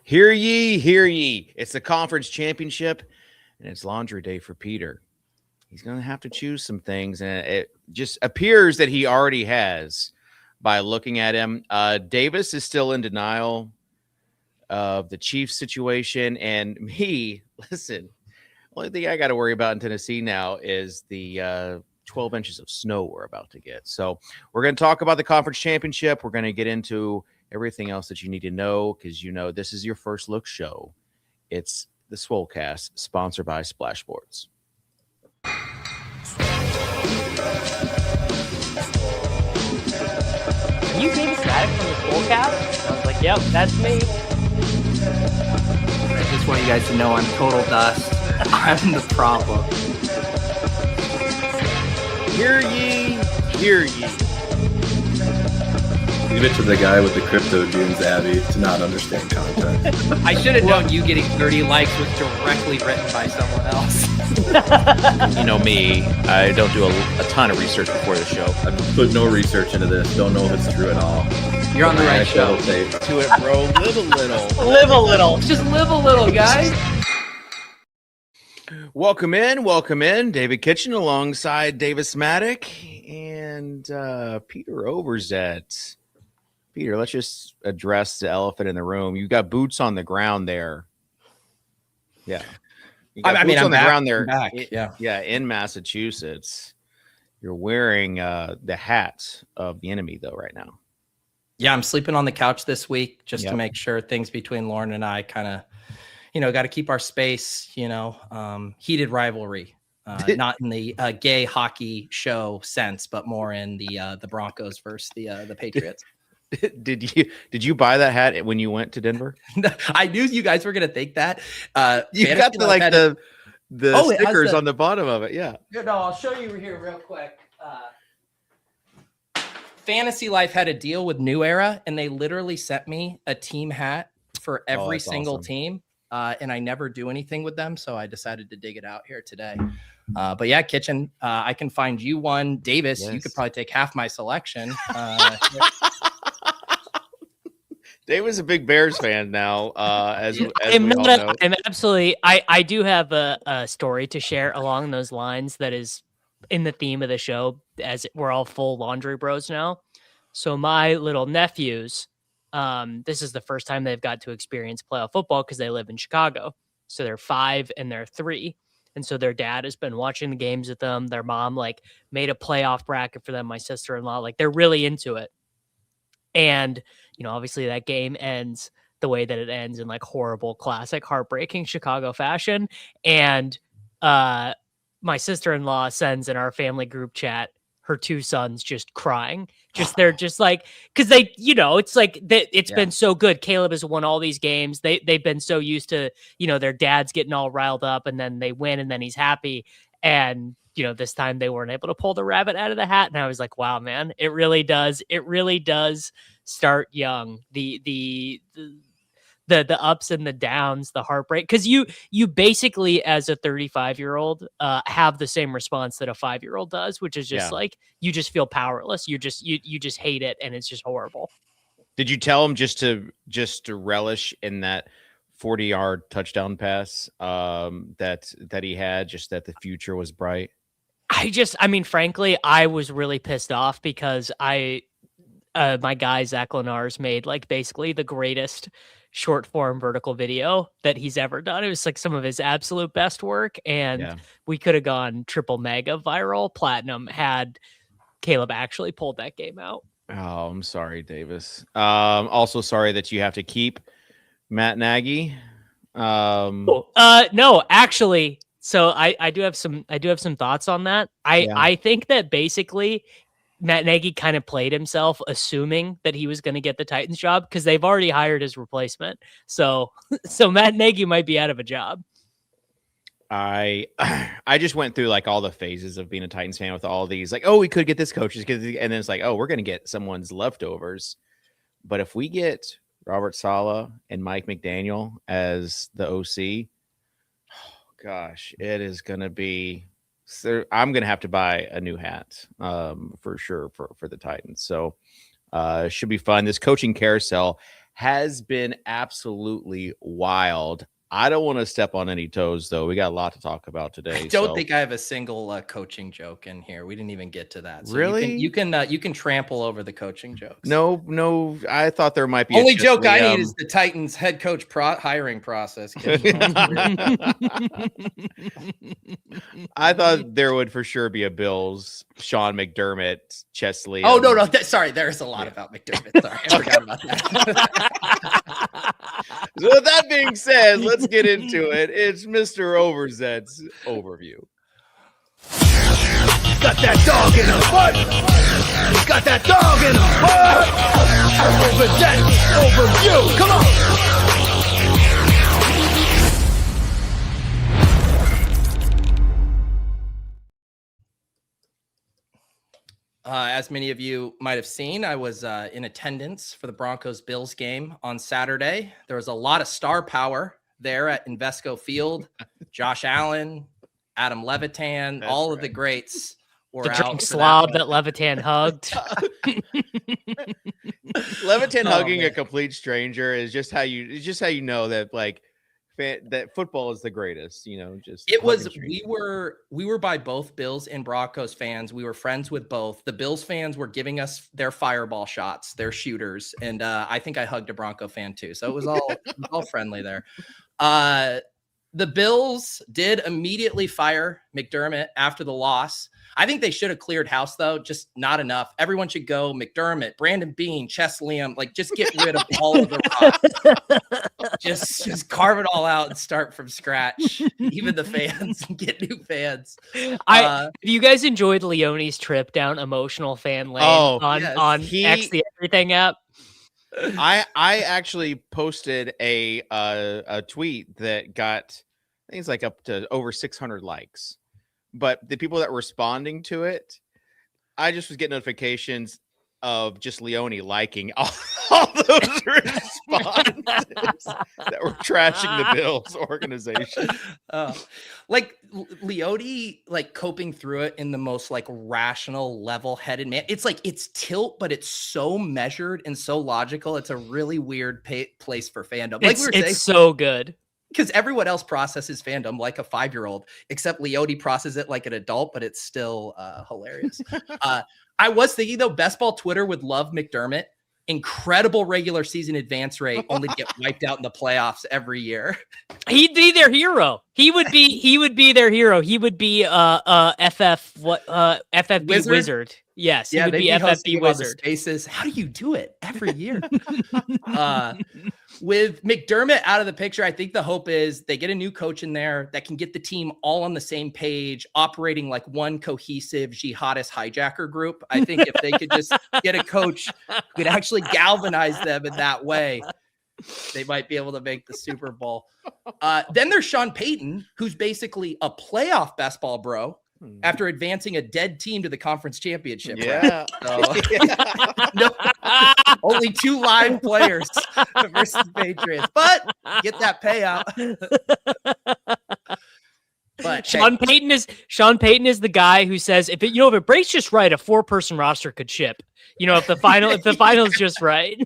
Hear ye, hear ye. It's the conference championship, and it's laundry day for Peter. He's going to have to choose some things, and it just appears that he already has by looking at him. Davis is still in denial of the Chiefs situation, and me, listen, only thing I got to worry about in Tennessee now is the 12 inches of snow we're about to get. So we're going to talk about the conference championship. We're going to get into everything else that you need to know because, you know, this is your first look show. It's the Swolecast, sponsored by Splash Sports. Are you Davis Maddox from the Swolecast? I was like, yep, that's me. I just want you guys to know I'm total dust. I'm the problem. Hear ye, hear ye. Leave it to the guy with the crypto dunes, Abby, to not understand context. I should have known you getting 30 likes was directly written by someone else. You know me, I don't do a ton of research before the show. I've put no research into this. Don't know if it's true at all. You're on the right show. To it, bro. Live a little. Live a little. Just live a little, guys. Welcome in. David Kitchen alongside Davis Maddox and Peter OVERZETS. Peter, let's just address the elephant in the room. You got boots on the ground there. Yeah. You got boots on the ground there. Yeah, in Massachusetts. You're wearing the hat of the enemy, though, right now. Yeah, I'm sleeping on the couch this week just to make sure things between Lauren and I kind of, got to keep our space, heated rivalry. Not in the gay hockey show sense, but more in the Broncos versus the Patriots. Did you buy that hat when you went to Denver? I knew you guys were gonna think that. You got the stickers on the bottom of it. Yeah. No, I'll show you here real quick. Fantasy Life had a deal with New Era, and they literally sent me a team hat for every single team. And I never do anything with them, so I decided to dig it out here today. But yeah, Kitchen, I can find you one. Davis, you could probably take half my selection. Dave was a big Bears fan now, as we all know. I'm absolutely. I do have a story to share along those lines that is in the theme of the show, as we're all full laundry bros now. So my little nephews, this is the first time they've got to experience playoff football because they live in Chicago. So they're 5 and they're 3. And so their dad has been watching the games with them. Their mom made a playoff bracket for them. My sister-in-law, they're really into it. And, obviously that game ends the way that it ends in horrible, classic, heartbreaking Chicago fashion. And my sister-in-law sends in our family group chat her 2 sons just crying. They're just because they, it's been so good. Caleb has won all these games. They've been so used to, their dad's getting all riled up and then they win and then he's happy. And, this time they weren't able to pull the rabbit out of the hat. And I was like, wow, man, it really does start young. The ups and the downs, the heartbreak, because you basically, as a 35-year-old, have the same response that a 5-year-old does, which is just you just feel powerless. You just hate it, and it's just horrible. Did you tell him just to relish in that 40-yard touchdown pass that he had, just that the future was bright? Frankly, I was really pissed off because my guy Zach Lenars made basically the greatest short form vertical video that he's ever done. It was some of his absolute best work, and we could have gone triple mega viral platinum had Caleb actually pulled that game out. Oh, I'm sorry, Davis. Also sorry that you have to keep Matt Nagy. No, actually, so I do have some thoughts on that. I think that basically Matt Nagy kind of played himself, assuming that he was going to get the Titans job because they've already hired his replacement. So Matt Nagy might be out of a job. I just went through all the phases of being a Titans fan with all these we could get this coach, and then it's we're going to get someone's leftovers. But if we get Robert Saleh and Mike McDaniel as the OC, oh gosh, it is going to be. So I'm going to have to buy a new hat for sure for the Titans. So it should be fun. This coaching carousel has been absolutely wild. I don't want to step on any toes, though. We got a lot to talk about today. I don't think I have a single coaching joke in here. We didn't even get to that. So really? You can trample over the coaching jokes. No. I thought there might be only joke I need is the Titans head coach hiring process. I thought there would for sure be a Bills Sean McDermott, Chesley. Oh no. Sorry, there's a lot about McDermott. Sorry, I forgot about that. So with that being said, let's get into it. It's Mr. OVERZETS overview. Got that dog in a butt. Got that dog in a butt. OVERZETS overview. Come on. As many of you might have seen, I was in attendance for the Broncos-Bills game on Saturday. There was a lot of star power there at Invesco Field. Josh Allen, Adam Levitan, all of the greats were the out. drink slob that Levitan hugged. Levitan hugging a complete stranger is just how you know that that football is the greatest, just it was we were by both Bills and Broncos fans. We were friends with both. The Bills fans were giving us their fireball shots, their shooters, and I think I hugged a Bronco fan too. So it was all friendly there. The Bills did immediately fire McDermott after the loss. I think they should have cleared house, though, just not enough. Everyone should go McDermott, Brandon Beane, Chess Liam, just get rid of all of the rocks. just carve it all out and start from scratch. Even the fans, get new fans. Have you guys enjoyed Leone's trip down emotional fan lane on X, the Everything app? I actually posted a tweet that got, I think it's up to over 600 likes. But the people that were responding to it, I just was getting notifications of just Leone liking all those responses that were trashing the Bills organization. Leone, coping through it in the most rational, level-headed man. It's tilt, but it's so measured and so logical. It's a really weird place for fandom. It's so good. Because everyone else processes fandom like a 5-year-old, except Leone processes it like an adult, but it's still hilarious. I was thinking, though, best ball Twitter would love McDermott. Incredible regular seaon advance rate, only to get wiped out in the playoffs every year. He'd be their hero. He would be their hero. He would be FFB Wizard. Yes, he would be FFB Wizard. Spaces. How do you do it every year? With McDermott out of the picture, I think the hope is they get a new coach in there that can get the team all on the same page, operating like one cohesive jihadist hijacker group. I think if they could just get a coach who could actually galvanize them in that way, they might be able to make the Super Bowl. Then there's Sean Payton, who's basically a playoff best ball bro after advancing a dead team to the conference championship. Yeah. Right? No, only 2 live players versus Patriots, but get that payout. But Sean Payton is the guy who says if it breaks just right, a 4-person roster could ship. If the final is just right.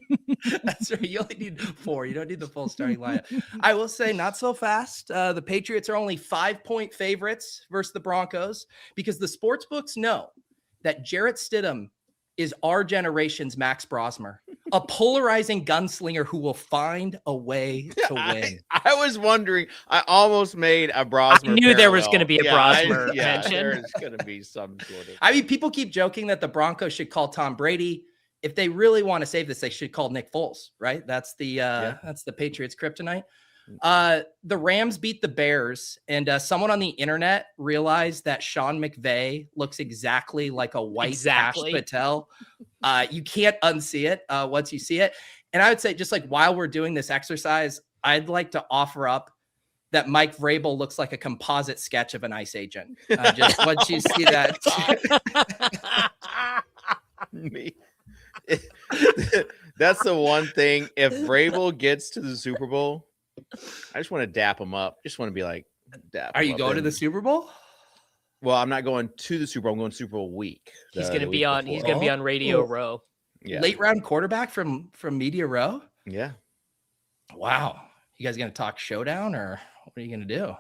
That's right. You only need 4. You don't need the full starting lineup. I will say not so fast. The Patriots are only 5-point favorites versus the Broncos because the sports books know that Jarrett Stidham is our generation's Max Brosmer, a polarizing gunslinger who will find a way to win. I was wondering. I almost made a Brosmer. I knew there was going to be a Brosmer mention. There's going to be some sort of. I mean, people keep joking that the Broncos should call Tom Brady. If they really want to save this, they should call Nick Foles, right? That's the Patriots' kryptonite. The Rams beat the Bears, and someone on the internet realized that Sean McVay looks exactly like a white Ash Patel. You can't unsee it once you see it. And I would say, just while we're doing this exercise, I'd like to offer up that Mike Vrabel looks like a composite sketch of an ICE agent. Just once you see that. That's the one thing. If Vrabel gets to the Super Bowl, I just want to dap him up. Just want to be like, dap. Are you going to the Super Bowl? Well, I'm not going to the Super Bowl. I'm going to Super Bowl week. He's going to be on Radio Row. Yeah. Late round quarterback from Media Row. Yeah. Wow. You guys going to talk showdown or what are you going to do?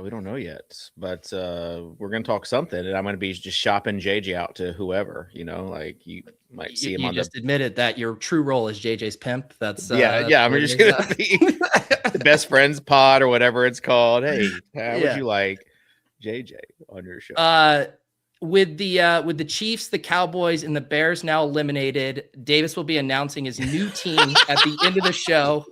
We don't know yet, but we're going to talk something, and I'm going to be just shopping JJ out to whoever, like you might see him you on just admitted that your true role is JJ's pimp. That's yeah. I'm just going to be the best friends pod or whatever it's called. Hey, how would you like JJ on your show? With the Chiefs, the Cowboys, and the Bears now eliminated, Davis will be announcing his new team at the end of the show.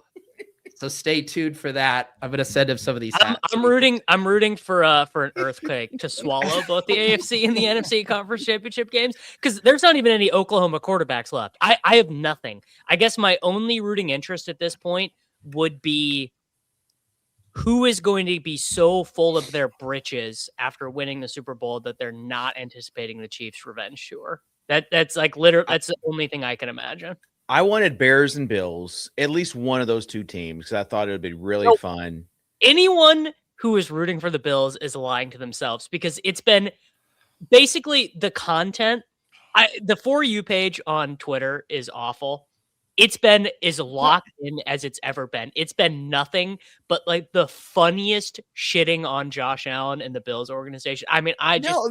So stay tuned for that. I'm going to send him some of these. I'm rooting for an earthquake to swallow both the AFC and the NFC conference championship games, because there's not even any Oklahoma quarterbacks left. I have nothing. I guess my only rooting interest at this point would be who is going to be so full of their britches after winning the Super Bowl that they're not anticipating the Chiefs' revenge tour. That's like literally that's the only thing I can imagine. I wanted Bears and Bills, at least one of those two teams, because I thought it would be really fun. Anyone who is rooting for the Bills is lying to themselves, because it's been basically the content. The For You page on Twitter is awful. It's been as locked in as it's ever been. It's been nothing but like the funniest shitting on Josh Allen and the Bills organization. I mean,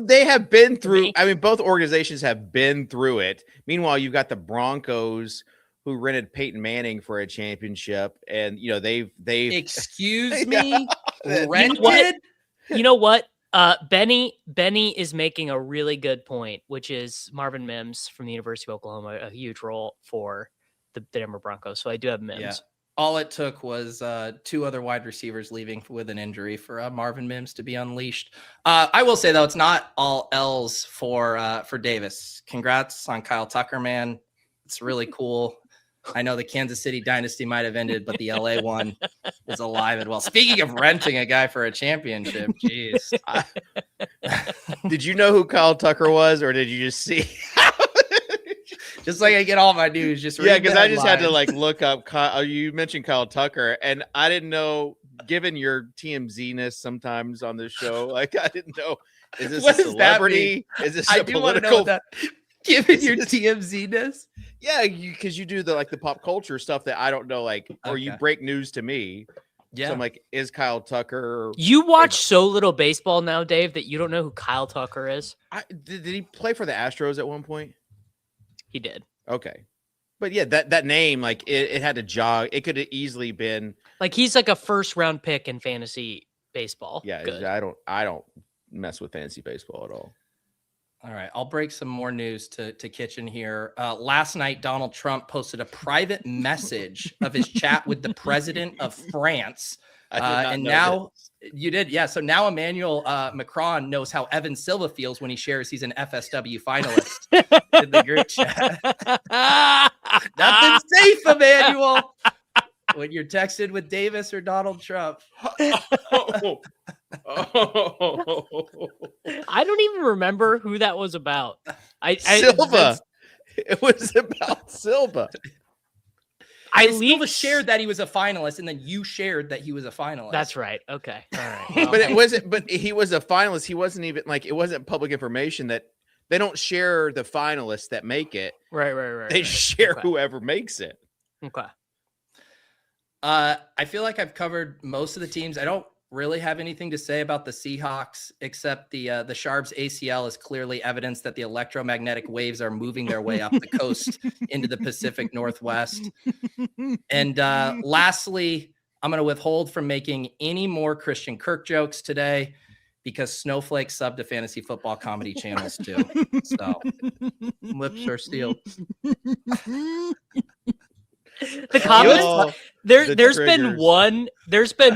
they have been through. I mean, both organizations have been through it. Meanwhile, you've got the Broncos who rented Peyton Manning for a championship, and they've excuse me, rented. You know what? Benny is making a really good point, which is Marvin Mims from the University of Oklahoma, a huge role for the Denver Broncos. So I do have Mims. Yeah. All it took was 2 other wide receivers leaving with an injury for Marvin Mims to be unleashed. I will say, though, it's not all L's for Davis. Congrats on Kyle Tucker, man. It's really cool. I know the Kansas City dynasty might have ended, but the LA one is alive and well. Speaking of renting a guy for a championship, geez. Did you know who Kyle Tucker was, or did you just see? Just like I get all my news, because I just had to look up. You mentioned Kyle Tucker, and I didn't know. Given your TMZ-ness sometimes on this show, I didn't know. Is this a celebrity? Is this a political? Given your TMZ-ness, yeah, because you do the pop culture stuff that I don't know, or you break news to me. Yeah, so I'm like, is Kyle Tucker? You watch so little baseball now, Dave, that you don't know who Kyle Tucker is. Did he play for the Astros at one point? He did. Okay. But yeah, that name, it had to jog. It could have easily been he's like a first round pick in fantasy baseball. Yeah. Good. I don't mess with fantasy baseball at all. All right. I'll break some more news to Kitchen here. Last night, Donald Trump posted a private message of his chat with the president of France. And now you did. Yeah. So now Emmanuel Macron knows how Evan Silva feels when he shares he's an FSW finalist in the group chat. Nothing's safe, Emmanuel, when you're texted with Davis or Donald Trump. I don't even remember who that was about. Silva. It was about Silva. Silva shared that he was a finalist, and then you shared that he was a finalist. That's right. Okay. All right. Well, but it wasn't. But he was a finalist. He wasn't even it wasn't public information that they don't share the finalists that make it. Right. They share whoever makes it. Okay. I feel like I've covered most of the teams. I don't really have anything to say about the Seahawks, except the Sharps ACL is clearly evidence that the electromagnetic waves are moving their way up the coast into the Pacific Northwest. And lastly, I'm going to withhold from making any more Christian Kirk jokes today because Snowflakes sub to fantasy football comedy channels too. So lips are sealed. The comments there's been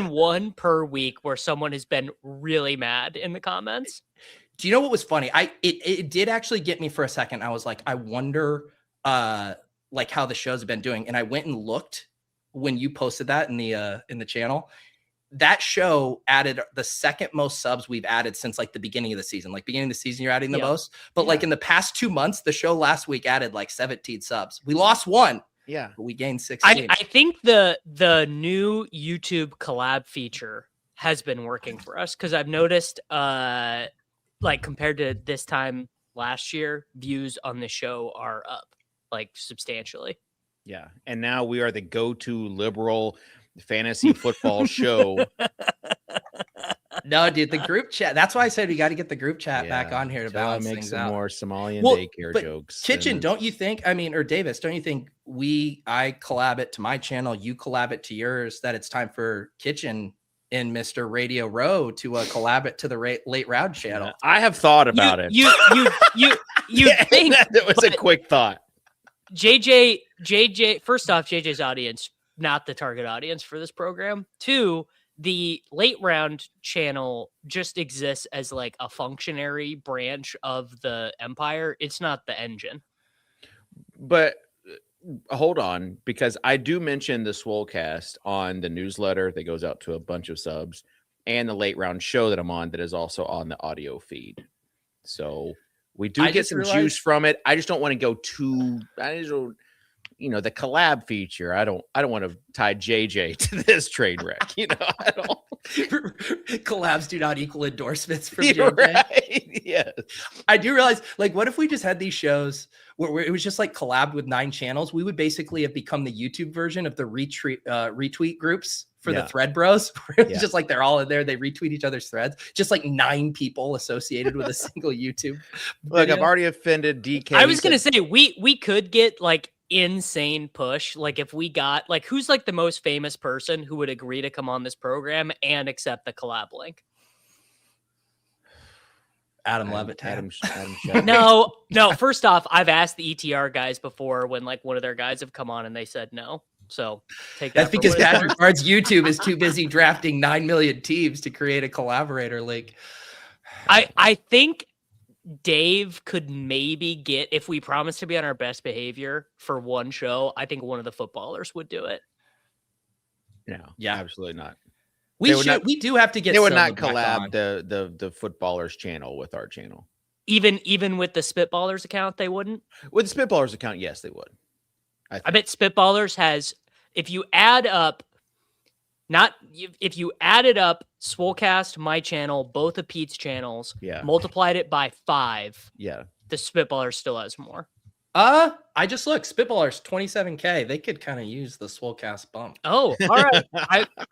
one per week where someone has been really mad in the comments. Do you know what was funny? It did actually get me for a second. I was like, I wonder how the shows have been doing. And I went and looked when you posted that in the channel. That show added the second most subs we've added since the beginning of the season. Beginning of the season, you're adding the most. But in the past 2 months, the show last week added 17 subs. We lost 1. Yeah, but we gained 16. I think the new YouTube collab feature has been working for us because I've noticed, compared to this time last year, views on the show are up substantially. Yeah. And now we are the go-to liberal fantasy football show. No, dude, the group chat. That's why I said we got to get the group chat back on here to Till I balance make things some out. more Somalian Well, daycare but jokes. Kitchen, don't you think? I mean, or Davis, don't you think I collab it to my channel, you collab it to yours, that it's time for Kitchen and Mr. Radio Row to collab it to the late round channel? I have thought about it. You think that was a quick thought. JJ, first off, JJ's audience, not the target audience for this program. 2, the late round channel just exists as like a functionary branch of the empire. It's not the engine. But hold on, because I do mention the Swolecast on the newsletter that goes out to a bunch of subs and the late round show that I'm on that is also on the audio feed. So we do get some juice from it. I just don't want to go too, the collab feature. I don't want to tie JJ to this train wreck. I don't. Collabs do not equal endorsements from You're JJ. right. Yes. I do realize, like, what if we just had these shows where it was just like collabed with 9 channels? We would basically have become the YouTube version of the retweet groups for the thread bros. It's just like they're all in there. They retweet each other's threads. Just like 9 people associated with a single YouTube Look, video. I've already offended DK. I was going to say, we could get like insane push. Like if we got like, who's like the most famous person who would agree to come on this program and accept the collab link? Adam Levitt. No. First off, I've asked the ETR guys before when like one of their guys have come on and they said no. So take that. That's because Patrick Bard's YouTube is too busy drafting 9 million teams to create a collaborator link. I think Dave could maybe get, if we promise to be on our best behavior for one show, I think one of the footballers would do it. No, absolutely not. We do have to get. They would not collab the footballers channel with our channel. Even with the Spitballers account, they wouldn't. With the Spitballers account, yes, they would. I bet Spitballers has, if you added up Swolecast, my channel, both of Pete's channels, multiplied it by 5. Yeah. The Spitballers still has more. I just looked. Spitballers 27K. They could kind of use the Swolecast bump. Oh, all right.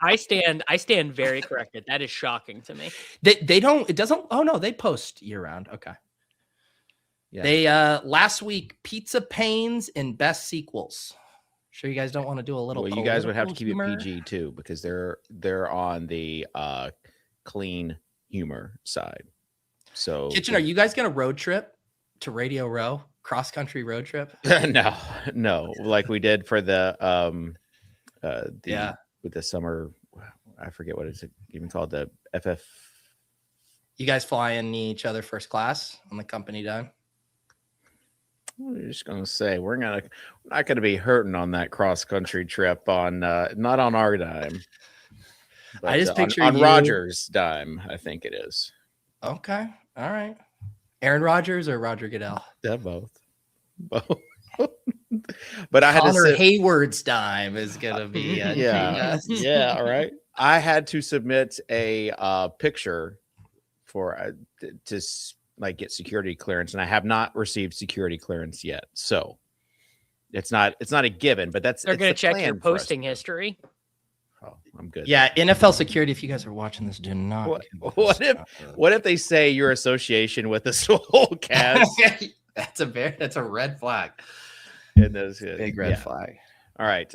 I stand very corrected. That is shocking to me. They don't. It doesn't. Oh no, they post year round. Okay. Yeah. They last week Pizza Pains and Best Sequels. Sure, you guys don't want to do a little. Well, you guys would have to keep it PG too, because they're on the clean humor side. So Kitchen, are you guys gonna road trip to Radio Row? Cross country road trip? No, like we did for the with the summer, I forget what it's even called, the FF. You guys flying each other first class on the company dime? I'm just gonna say we're not gonna be hurting on that cross country trip on not on our dime. But, I just picture on Rogers' dime, I think it is. Okay, all right. Aaron Rodgers or Roger Goodell? Yeah, both. But I had Connor to Hayward's dime is gonna be yeah. All right. I had to submit a picture for to like get security clearance, and I have not received security clearance yet. So it's not a given, but they're going to check your posting history. Oh, I'm good. Yeah, NFL security. If you guys are watching this, do not. What if they say your association with the Swolecast? That's a red flag. And those big red flag. All right.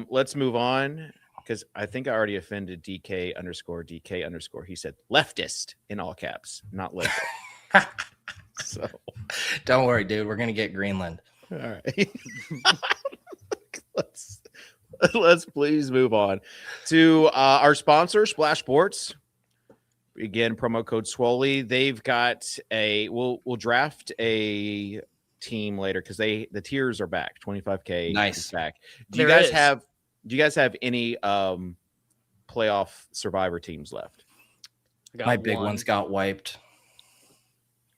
Let's move on, because I think I already offended DK_. He said leftist in all caps, not liberal. So don't worry, dude. We're gonna get Greenland. All right. Let's please move on to our sponsor, Splash Sports. Again, promo code Swoley. They've got we'll draft a team later because the tiers are back. 25K nice is back. Do you guys have any playoff survivor teams left? My big ones got wiped.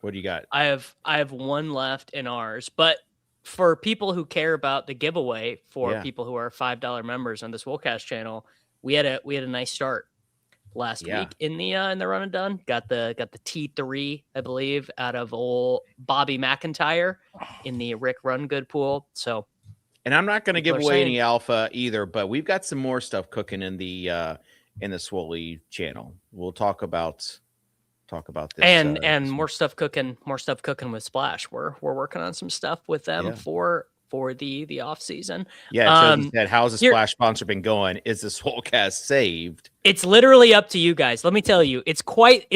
What do you got? I have one left in ours, but for people who care about the giveaway, for people who are $5 members on this Swolecast channel, we had a nice start last week in the run and done. Got the T3, I believe, out of old Bobby McIntyre in the Rick Run Good pool. So And I'm not going to give People are away saying- any alpha either, but we've got some more stuff cooking in the Swole channel. We'll talk about this and this more stuff cooking with Splash. We're working on some stuff with them Yeah. for the off season. Yeah, Josie said, how's the here- Splash sponsor been going? Is the Swolecast saved? It's literally up to you guys. Let me tell you, it's quite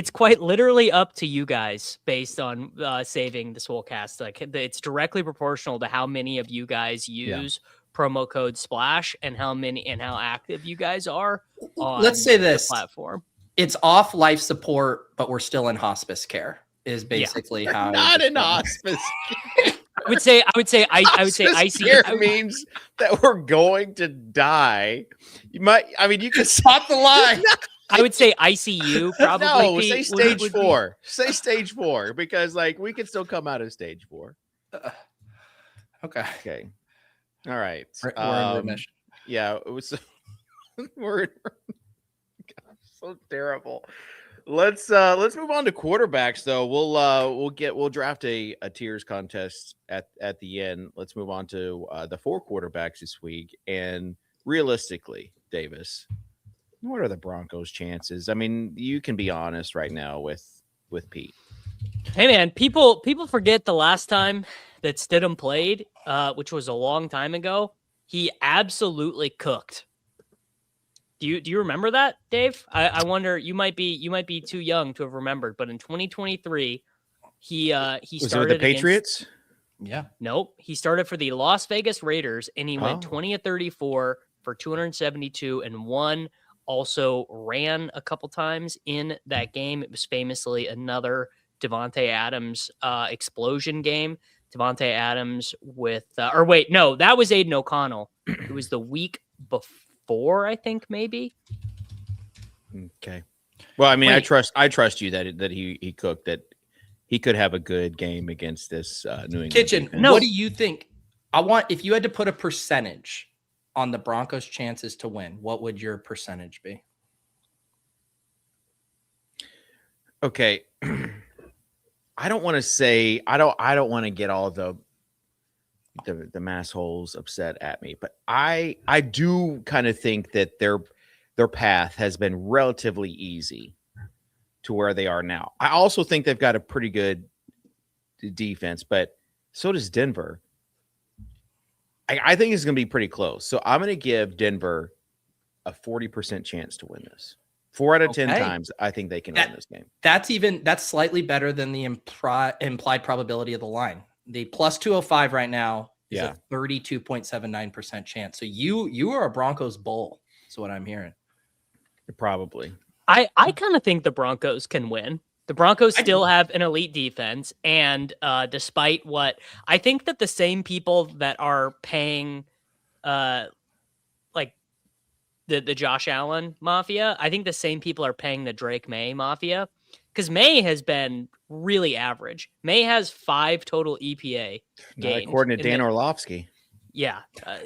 literally up to you guys based on saving the Swolecast. Like it's directly proportional to how many of you guys use promo code Splash and how active you guys are on Let's say the this. platform. It's off life support, but we're still in hospice care. Is basically how. Not in hospice. I would say Hospice ICU. care means that we're going to die. You can Stop the line. I would say ICU probably. No, Pete, say stage 4. Say stage 4 because we can still come out of stage 4. Okay. Okay. All right. We're in remission. Yeah, it was. We're God, so terrible. Let's move on to quarterbacks though. We'll draft a tiers contest at the end. Let's move on to the 4 quarterbacks this week. And realistically, Davis, what are the Broncos' chances? I mean, you can be honest right now with Pete. Hey man, people forget the last time that Stidham played, which was a long time ago. He absolutely cooked. Do you remember that, Dave? I wonder. You might be too young to have remembered, but in 2023, he Was it started with the Patriots? Yeah. Nope, he started for the Las Vegas Raiders, and he went 20 of 34 for 272 and 1. Also ran a couple times in that game. It was famously another Devontae Adams explosion game. Devontae Adams with, that was Aiden O'Connell. It was the week before, I think, maybe. Okay. Well, I mean, Wait. I trust you that he cooked, that he could have a good game against this New England Kitchen. defense. No. What do you think? If you had to put a percentage on the Broncos' chances to win, what would your percentage be? Okay. I don't want to say I don't want to get all the mass holes upset at me, but I do kind of think that their path has been relatively easy to where they are now. I also think they've got a pretty good defense, but so does Denver. I think it's going to be pretty close. So I'm going to give Denver a 40% chance to win this. 4 out of 10 times, I think they can win this game. That's slightly better than the implied probability of the line. The plus 205 right now is a 32.79% chance. So you are a Broncos bull. That's what I'm hearing. Probably. I kind of think the Broncos can win. The Broncos still have an elite defense, and despite what I think that the same people that are paying like the Josh Allen mafia, I think the same people are paying the Drake May mafia, because May has been really average. May has 5 total EPA gained. According to Dan Orlovsky. Yeah,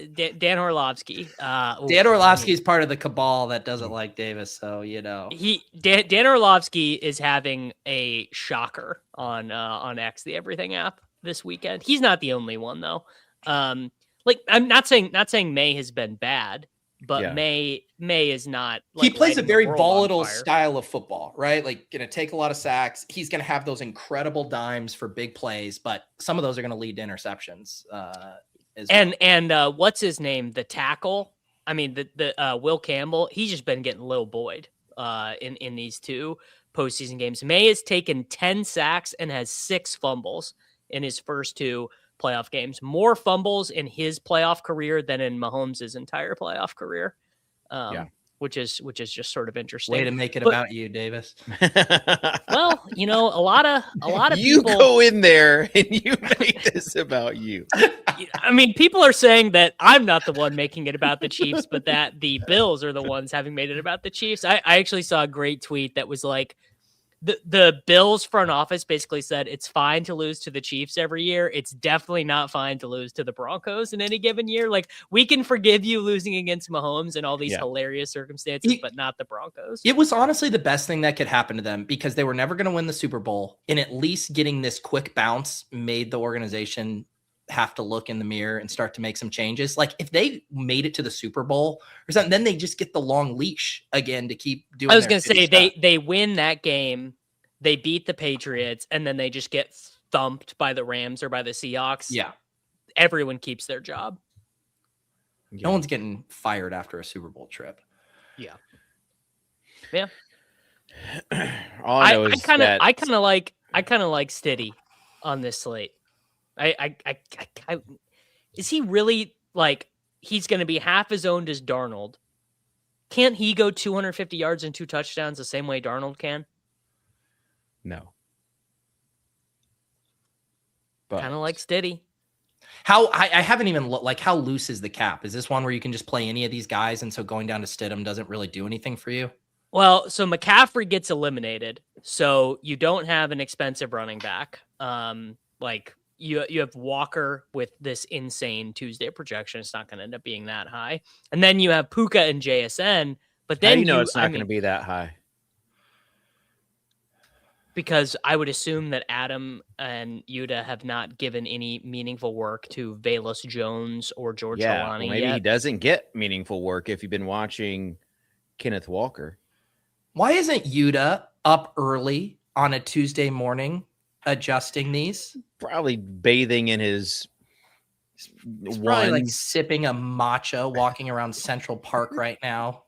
Dan Orlovsky. Dan Orlovsky is part of the cabal that doesn't like Davis, so Dan Orlovsky is having a shocker on X, the Everything app this weekend. He's not the only one though. I'm not saying May has been bad, but May is not. He plays a very volatile style style of football, right? Like going to take a lot of sacks. He's going to have those incredible dimes for big plays, but some of those are going to lead to interceptions. What's his name? The tackle. I mean, the Will Campbell. He's just been getting Lil Boyd in these 2 postseason games. May has taken 10 sacks and has 6 fumbles in his first 2 playoff games. More fumbles in his playoff career than in Mahomes' entire playoff career. Which is just sort of interesting. Way to make it about you, Davis. Well, a lot of you people go in there and you make this about you. I mean, people are saying that I'm not the one making it about the Chiefs, but that the Bills are the ones having made it about the Chiefs. I actually saw a great tweet that was like, the Bills front office basically said it's fine to lose to the Chiefs every year. It's definitely not fine to lose to the Broncos in any given year. Like, we can forgive you losing against Mahomes and all these hilarious circumstances, but not the Broncos. It was honestly the best thing that could happen to them, because they were never going to win the Super Bowl, and at least getting this quick bounce made the organization have to look in the mirror and start to make some changes. Like if they made it to the Super Bowl or something, then they just get the long leash again to keep doing. I was going to say they win that game, they beat the Patriots, and then they just get thumped by the Rams or by the Seahawks. Yeah, everyone keeps their job. No one's getting fired after a Super Bowl trip. Yeah. All I know is I kind of like Stiddy on this slate. I is he really like he's going to be half as owned as Darnold? Can't he go 250 yards and 2 touchdowns the same way Darnold can? No. Kind of like Stiddy. How I haven't even looked like how loose is the cap? Is this one where you can just play any of these guys, and so going down to Stidham doesn't really do anything for you? Well, so McCaffrey gets eliminated, so you don't have an expensive running back. Like you have Walker with this insane Tuesday projection. It's not going to end up being that high, and then you have Puka and JSN. But then it's not going to be that high. Because I would assume that Adam and Yuta have not given any meaningful work to Velus Jones or George Holani maybe yet. he doesn't get meaningful work if you've been watching Kenneth Walker. Why isn't Yuta up early on a Tuesday morning adjusting these? Probably bathing in his probably like sipping a matcha, walking around Central Park right now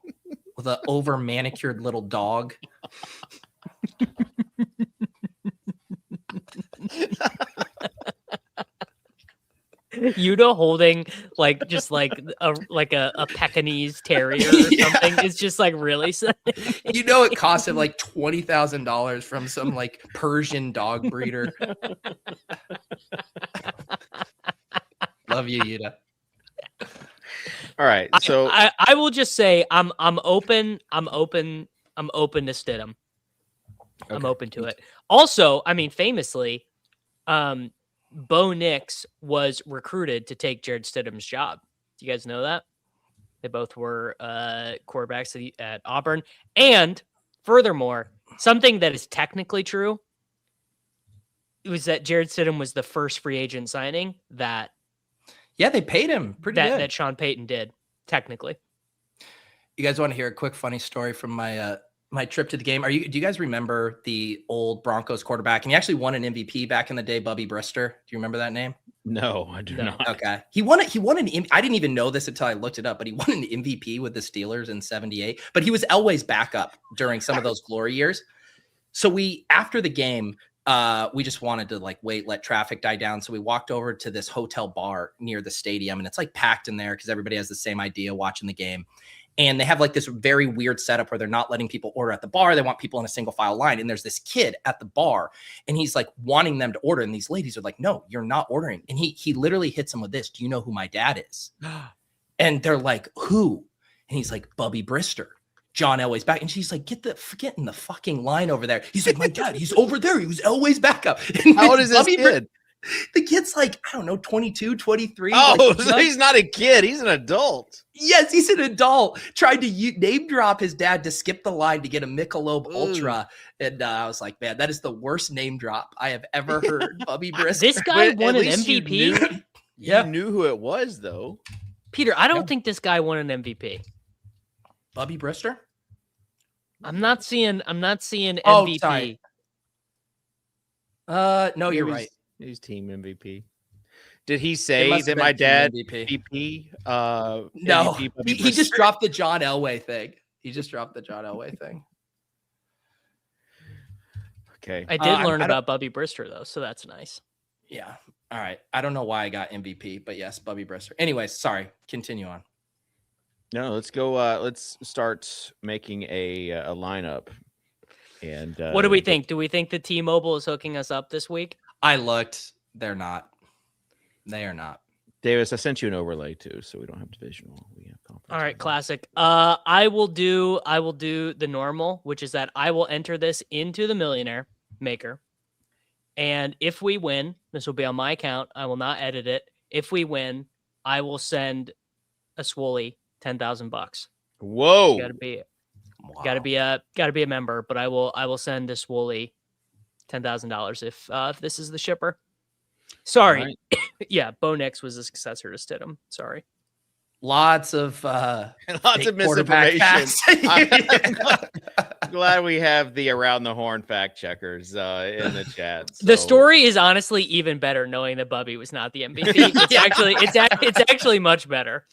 with an over manicured little dog. Yuta holding just a Pekingese terrier or something is just like really it cost him like $20,000 from some like Persian dog breeder. Love you, Yuta. All right, so I will just say I'm open to Stidham. Okay. I'm open to it. Also, I mean, famously, Bo Nix was recruited to take Jared Stidham's job. Do you guys know that? They both were quarterbacks at Auburn. And furthermore, something that is technically true was that Jared Stidham was the first free agent signing that they paid him pretty good. That Sean Payton did, technically. You guys want to hear a quick funny story from my trip to the game? Do you guys remember the old Broncos quarterback? And he actually won an MVP back in the day, Bubby Brister. Do you remember that name? No, I do not. Okay. He won I didn't even know this until I looked it up, but he won an MVP with the Steelers in 78, but he was Elway's backup during some of those glory years. So after the game, we just wanted to let traffic die down. So we walked over to this hotel bar near the stadium, and it's like packed in there because everybody has the same idea watching the game. And they have like this very weird setup where they're not letting people order at the bar. They want people in a single file line. And there's this kid at the bar, and he's like wanting them to order. And these ladies are like, no, you're not ordering. And he literally hits them with this. Do you know who my dad is? And they're like, who? And he's like, Bubby Brister. John Elway's back. And she's like, get in the fucking line over there. He's like, my dad, he's over there. He was Elway's backup. How old is this kid? The kid's like, I don't know, 22, 23. Oh, so he's not a kid. He's an adult. Yes, he's an adult. Tried to name drop his dad to skip the line to get a Michelob Ultra. And I was like, man, that is the worst name drop I have ever heard. Bubby Brister. This guy won an MVP? You knew who it was, though. Peter, I don't think this guy won an MVP. Bubby Brister? I'm not seeing MVP. Sorry. No, you're right. He's team MVP. Did he say that my dad MVP? No, MVP he just dropped the John Elway thing. Okay. I did learn about Bubby Brister, though, so that's nice. Yeah. All right. I don't know why I got MVP, but yes, Bubby Brister. Anyways, sorry. Continue on. No, let's go. Let's start making a lineup. And what do we think? Do we think the T-Mobile is hooking us up this week? I looked. They're not. They are not. Davis, I sent you an overlay too, so we don't have divisional. We have conference. All right, classic. I will do the normal, which is that I will enter this into the Millionaire Maker, and if we win, this will be on my account. I will not edit it. If we win, I will send a Swoley $10,000. Whoa! Got to be a member, but I will send a Swoley $10,000 if this is the shipper. Sorry. Right. Yeah, Bo Nix was a successor to Stidham. Sorry. Lots of Lots of fake quarterback misinformation. facts. I'm glad we have the around the horn fact checkers in the chat. The So- story is honestly even better knowing that Bubby was not the MVP. It's actually much better.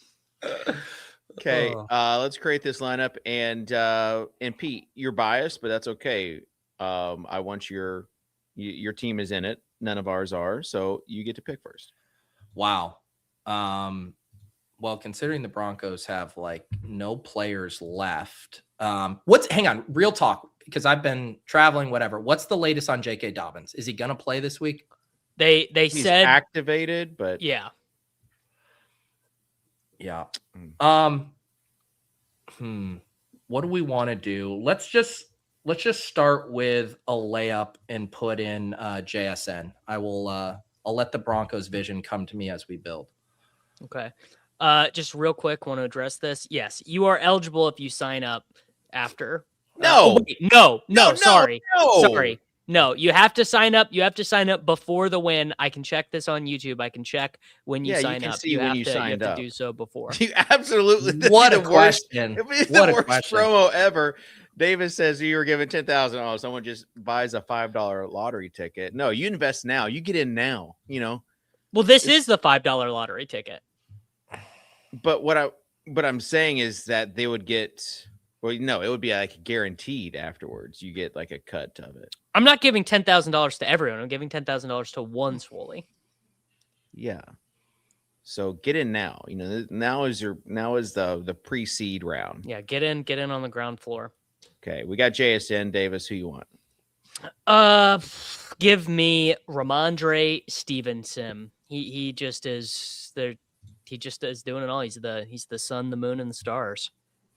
Okay, Oh. let's create this lineup, and Pete, you're biased, but that's okay. I want your team is in it. None of ours are, so you get to pick first. Wow. Well, considering the Broncos have like no players left, hang on, real talk, because I've been traveling, whatever. What's the latest on J.K. Dobbins? Is he gonna play this week? They He's said activated, but yeah. Yeah. Mm. What do we want to do? Let's just start with a layup and put in JSN. I'll let the Broncos vision come to me as we build. Okay. Just real quick, want to address this. Yes, you are eligible if you sign up after. No. Sorry. no. Sorry. No, you have to sign up. You have to sign up before the win. I can check this on YouTube. I can check when you Yeah, you sign can up. see You when have you to signed up. do so before. You absolutely. What a the worst- question. It'd be What the a worst question. promo ever. Davis says you were given $10,000. Oh, someone just buys a $5 lottery ticket. No, you invest now. You get in now. You know. Well, this is the $5 lottery ticket. But what I'm saying is that they would get. Well, no, it would be like guaranteed afterwards. You get like a cut of it. I'm not giving $10,000 to everyone. I'm giving $10,000 to one Swoley. Yeah. So get in now. You know, now is the pre-seed round. Yeah, get in on the ground floor. Okay, we got JSN. Davis, who you want? Give me Ramondre Stevenson. He just is there. He just is doing it all. He's the sun, the moon, and the stars.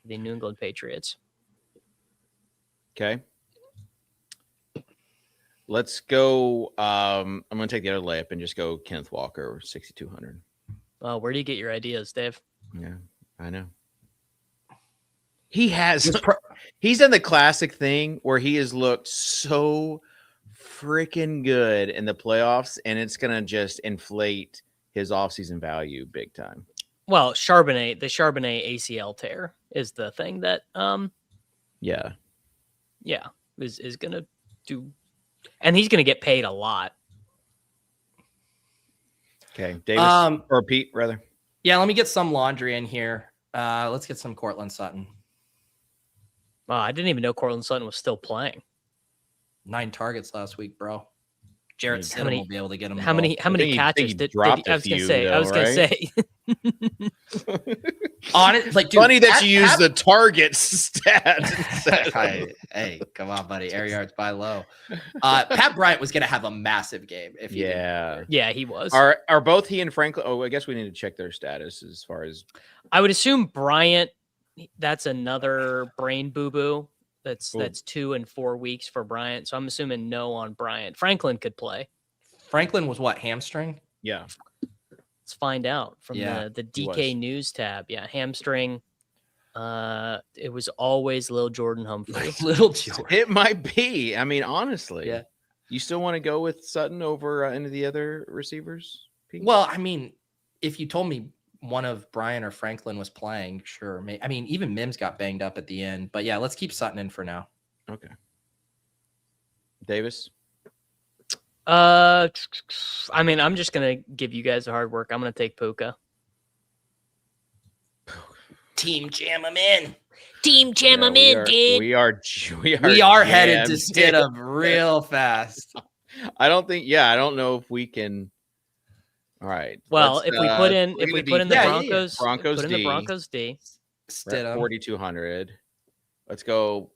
The New England Patriots. Okay. Let's go. I'm going to take the other layup and just go Kenneth Walker, 6,200. Where do you get your ideas, Dave? Yeah, I know. He's done the classic thing where he has looked so freaking good in the playoffs, and it's going to just inflate his offseason value big time. Well, the Charbonnet ACL tear is the thing that yeah is gonna do, and he's gonna get paid a lot. Okay, Davis or Pete rather. Yeah, let me get some laundry in here. Let's get some Cortland Sutton. I didn't even know Cortland Sutton was still playing. 9 targets last week, bro. Jarrett Stidham will be able to get him. How many catches did I was gonna say. Honest, like, dude, funny that you use the target stat. Hey, come on, buddy. Air yards by low. Pat Bryant was gonna have a massive game if he didn't. Yeah, he was. Are both he and Franklin? Oh, I guess we need to check their status as far as. I would assume Bryant. That's another brain boo boo. That's 2 and 4 weeks for Bryant. So I'm assuming no on Bryant. Franklin could play. Franklin was what, hamstring? Yeah. Let's find out from the DK News tab. Yeah, hamstring. It was always Lil Jordan Humphrey. Little Jordan. It might be. I mean, honestly. Yeah. You still want to go with Sutton over any of the other receivers? Pete? Well, I mean, if you told me one of Brian or Franklin was playing, sure. I mean, even Mims got banged up at the end. But yeah, let's keep Sutton in for now. Okay. Davis? I mean, I'm just gonna give you guys the hard work. I'm gonna take Puka. Team jam him in. Team jam him in, dude. We are headed to Stidham real fast. I don't know if we can. All right. Well, if we put in the Broncos, Broncos put in the Broncos D. Stidham 4,200. Let's go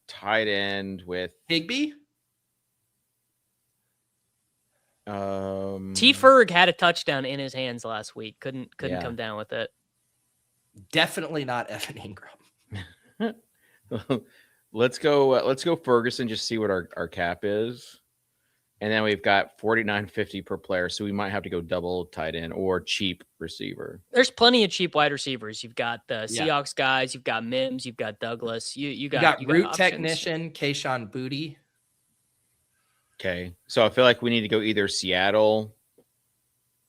tight end with Higbee. T. Ferg had a touchdown in his hands last week. Couldn't come down with it. Definitely not Evan Ingram. Let's go Ferguson. Just see what our cap is, and then we've got 49.50 per player. So we might have to go double tight end or cheap receiver. There's plenty of cheap wide receivers. You've got the Seahawks guys. You've got Mims. You've got Douglas. You got root options. technician Kayshawn Booty. Okay. So I feel like we need to go either Seattle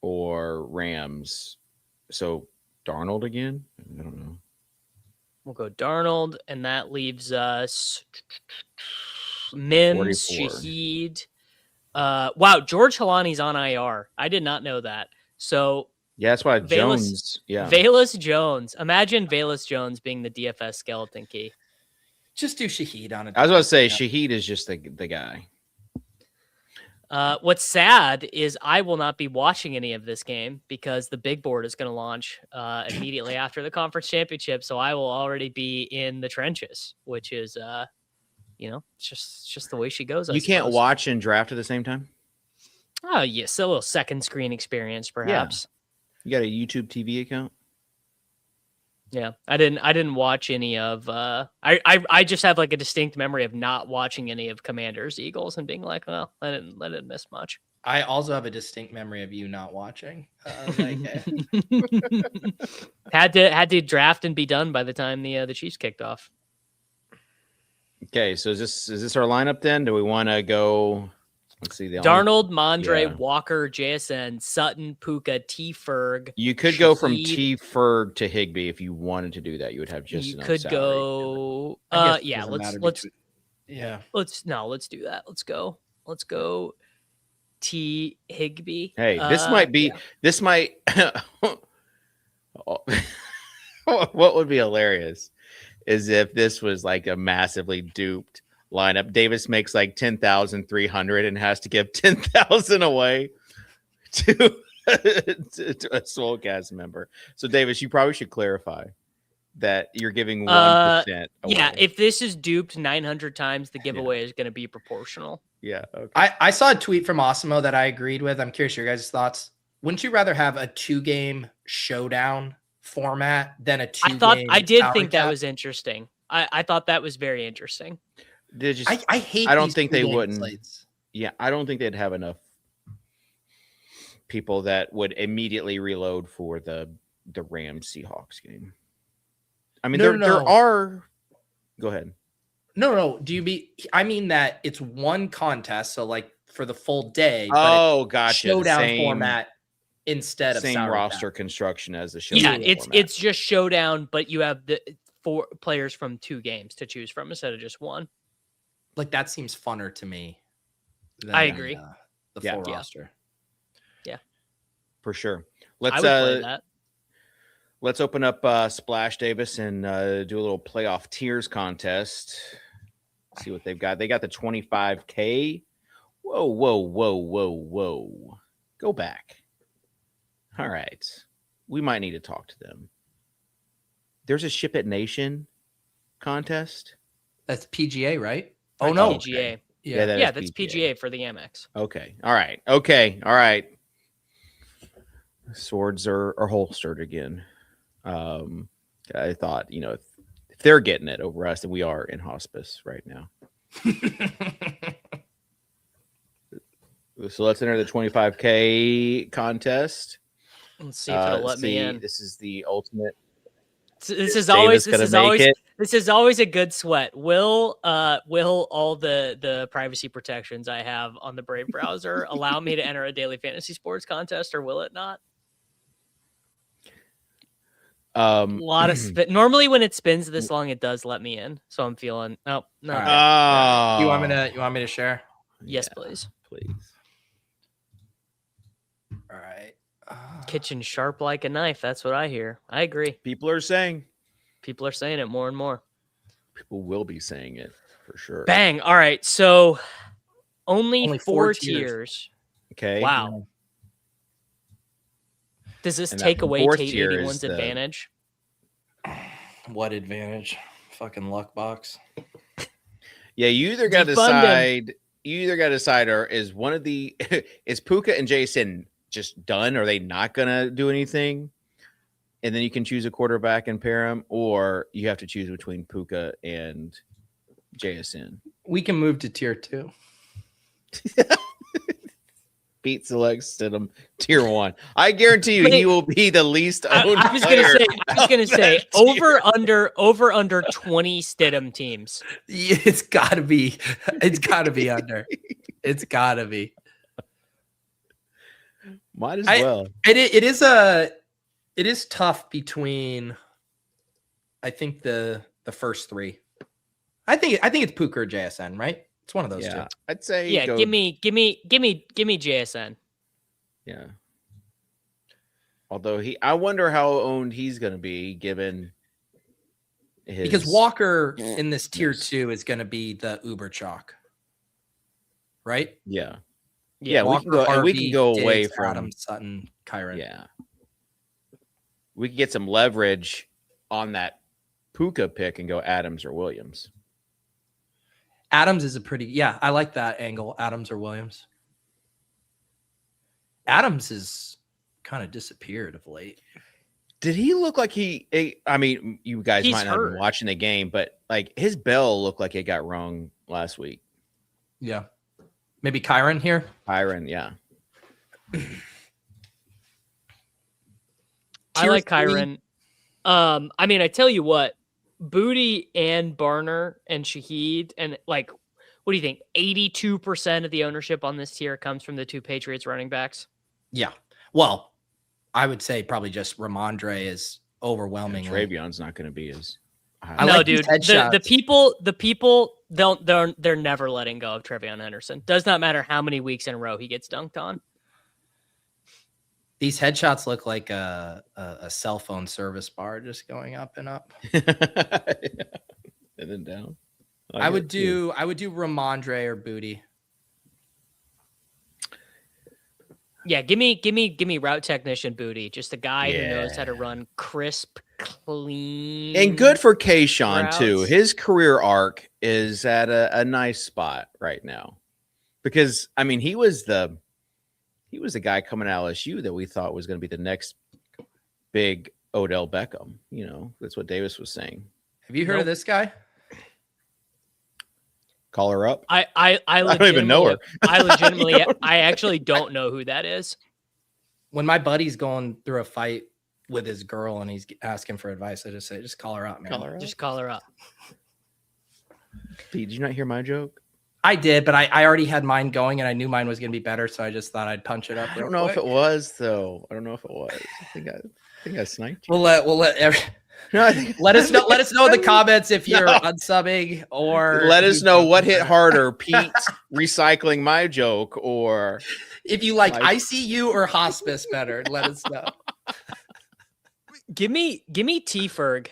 or Rams. So Darnold again? I don't know. We'll go Darnold, and that leaves us Mims, 44. Shaheed. Wow, George Halani's on IR. I did not know that. So Yeah, that's why Velus- Jones. Yeah. Velus Jones. Imagine Velus Jones being the DFS skeleton key. Just do Shaheed on it. I was about to say Shaheed is just the guy. What's sad is I will not be watching any of this game because the big board is going to launch immediately after the conference championship. So I will already be in the trenches, which is, it's just the way she goes. You can't watch and draft at the same time? Oh, yes. A little second screen experience, perhaps. You got a YouTube TV account? Yeah, I didn't watch any of. I just have like a distinct memory of not watching any of Commanders Eagles and being like, well, I didn't miss much. I also have a distinct memory of you not watching. Had to draft and be done by the time the Chiefs kicked off. Okay, so is this our lineup then? Do we want to go? Let's see. Darnold, Mondre, Walker, JSN, Sutton, Puka, T. Ferg. You could go from T. Ferg to Higbee if you wanted to do that. You would have just. You enough could salary. go. Let's do that. Let's go. T. Higbee. Hey, this might be. Yeah. This might. What would be hilarious is if this was like a massively duped lineup. Davis makes like 10,300 and has to give 10,000 away to a Soul Cast member. So Davis, you probably should clarify that you're giving 1% away. Yeah, if this is duped 900 times, the giveaway is going to be proportional. Yeah. Okay. I saw a tweet from Osimo that I agreed with. I'm curious your guys' thoughts. Wouldn't you rather have a 2-game showdown format than a 2-game? I did think that was interesting. I thought that was very interesting. I hate. I don't think they wouldn't. Slates. Yeah, I don't think they'd have enough people that would immediately reload for the Rams Seahawks game. I mean, there are. Go ahead. No. I mean that it's one contest, so like for the full day. Oh, gotcha. Showdown format instead of same roster construction as the showdown. Yeah, it's just showdown, but you have the 4 players from 2 games to choose from instead of just one. Like that seems funner to me. I agree. The full roster. Yeah, for sure. I would play that. Let's open up Splash Davis and do a little playoff tiers contest. See what they've got. They got the 25K. Whoa. Go back. All right. We might need to talk to them. There's a Ship It Nation contest. That's PGA, right? Oh, no. PGA. Okay. Yeah, that's PGA for the Amex. Okay. All right. Swords are holstered again. I thought, if they're getting it over us, then we are in hospice right now. So let's enter the 25K contest. Let's see if it'll let me in. This is the ultimate. This is always a good sweat. Will all the privacy protections I have on the Brave browser allow me to enter a daily fantasy sports contest, or will it not? A lot of spin. Normally, when it spins this long, it does let me in. So I'm feeling. Oh no. Right. You want me to share? Yes, please. All right. Kitchen sharp like a knife. That's what I hear. I agree. People are saying it more and more. People will be saying it for sure. Bang. All right. So only 4 tiers. Okay. Wow. Does this take away Tate 81's advantage? What advantage? Fucking luck box. Yeah, you either got to decide. Or is one of the is Puka and Jason just done? Are they not gonna do anything? And then you can choose a quarterback and pair them, or you have to choose between Puka and JSN. We can move to tier 2. Pete selects Stidham tier 1. I guarantee you, he will be the least owned. I was gonna say over under 20 Stidham teams. Yeah, it's gotta be under. It's gotta be. Might as well. It is tough between, I think the first three. I think it's Puka or JSN, right? It's one of those two. I'd say Give me JSN. Yeah. Although I wonder how owned he's going to be given his, because Walker in this tier 2 is going to be the Uber chalk, right? Yeah. Walker, we can go away Diggs, from Adams, Sutton, Kyron. Yeah. We can get some leverage on that Puka pick and go Adams or Williams. Adams is I like that angle. Adams or Williams. Adams has kind of disappeared of late. Did he look like I mean, you guys might not have been watching the game, but like his bell looked like it got rung last week. Yeah. Maybe Kyron here? Kyron, yeah. I like Kyron. I mean, I tell you what, Booty and Barner and Shaheed, and like, what do you think? 82% of the ownership on this tier comes from the 2 Patriots running backs. Yeah. Well, I would say probably just Ramondre is overwhelming. Travion's not going to be as high. Dude. The people they're never letting go of Trevion Henderson. Does not matter how many weeks in a row he gets dunked on. These headshots look like a cell phone service bar just going up and up. And then down. I would do Ramondre or Booty. Yeah, give me route technician Booty, just a guy who knows how to run crisp, clean, and good for Kayshawn routes. too. His career arc is at a nice spot right now, because I mean he was the guy coming out of LSU that we thought was going to be the next big Odell Beckham. You know, that's what Davis was saying. Have you heard of this guy? Call her up. I don't even know her. I actually don't know who that is. When my buddy's going through a fight with his girl and he's asking for advice, I just say, just call her up, man. Just call her up. Pete, did you not hear my joke? I did, but I already had mine going and I knew mine was going to be better, so I just thought I'd punch it up. I don't know if it was though. I don't know if it was. I think I sniped you. We'll let us know in the comments if you're unsubbing, or let us know what hit harder, Pete recycling my joke, or if you like ICU or hospice better. Let us know. Give me T-Ferg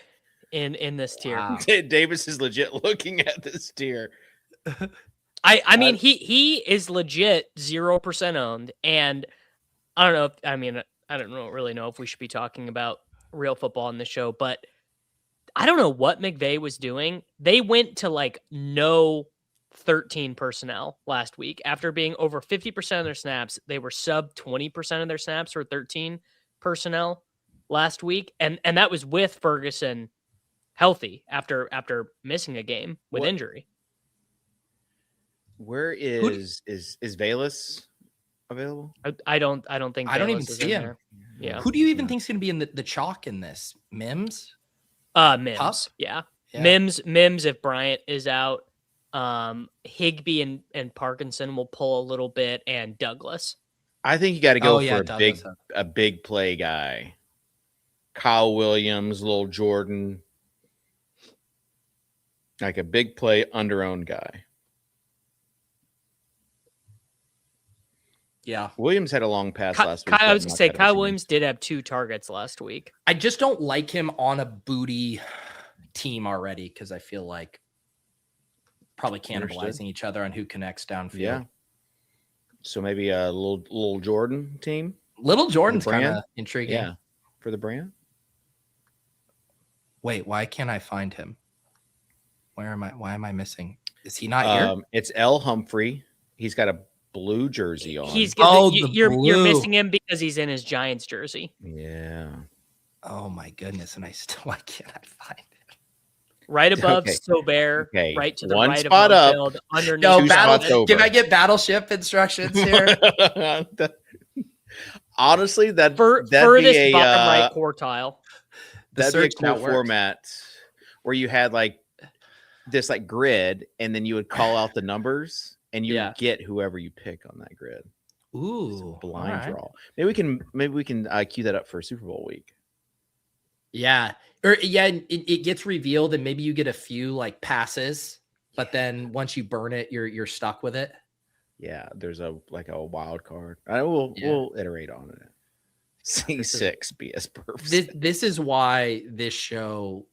in this tier. Wow. Davis is legit looking at this tier. I mean he is legit 0% owned, and I don't really know if we should be talking about real football on the show, but I don't know what McVay was doing. They went to like no 13 personnel last week after being over 50% of their snaps. They were sub 20% of their snaps or 13 personnel last week, and that was with Ferguson healthy after missing a game with injury. Where is Valus available? I don't think I don't Bayless even is see in him. there. Yeah. Who do you even think is going to be in the chalk in this? Mims? Mims. Pup? Yeah. Yeah. Mims if Bryant is out. Higbee and Parkinson will pull a little bit, and Douglas. I think you got to go for Douglas. a big play guy. Kyle Williams, Lil Jordan. Like a big play under-owned guy. Yeah. Williams had a long pass last week. I was going to say, Kyle Williams did have 2 targets last week. I just don't like him on a Booty team already, because I feel like probably cannibalizing each other on who connects downfield. Yeah. So maybe a little Jordan team. Little Jordan's kind of intriguing. Yeah. For the brand. Wait, why can't I find him? Why am I missing? Is he not here? It's L. Humphrey. He's got a blue jersey on. You're missing him because he's in his Giants jersey. Yeah. Oh my goodness. And why can't I find it? right above Okay. Sober, Okay. right to the One right spot of up. Build, underneath. No, Two battle. spots over. Can I get battleship instructions here? Honestly, that'd Furthest be a bottom right quartile. The that'd be a search cool now works. format where you had like this like grid, and then you would call out the numbers, and you would get whoever you pick on that grid. Ooh, Blind draw. Maybe we can queue that up for Super Bowl week. Yeah. Or it gets revealed and maybe you get a few like passes, but then once you burn it, you're stuck with it. Yeah, there's a wild card. We'll iterate on it. C6 BS perfect. This is why this show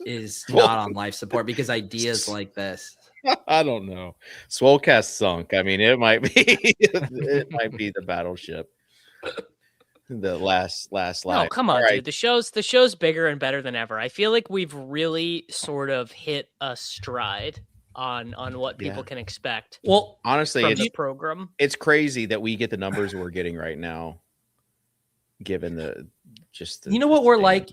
is not on life support, because ideas like this. I don't know. Swolecast sunk. I mean, it might be the battleship. The last slide. No, come on, dude. The show's bigger and better than ever. I feel like we've really sort of hit a stride on what people can expect. Well, honestly, from this program, it's crazy that we get the numbers we're getting right now, given you know what we're like.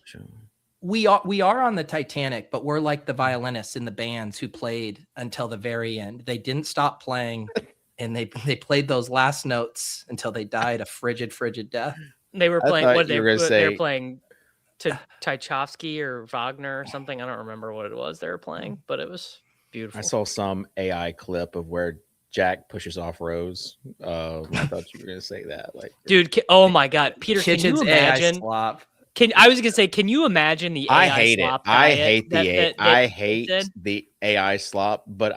We are on the Titanic, but we're like the violinists in the bands who played until the very end. They didn't stop playing, and they played those last notes until they died a frigid death. They were playing what they were playing to Tchaikovsky or Wagner or something. I don't remember what it was they were playing, but it was beautiful. I saw some AI clip of where Jack pushes off Rose. I thought you were gonna say that, like, dude. Oh my God, Peter, can you imagine? I was gonna say, can you imagine the AI I hate slop it. I hate the AI slop, but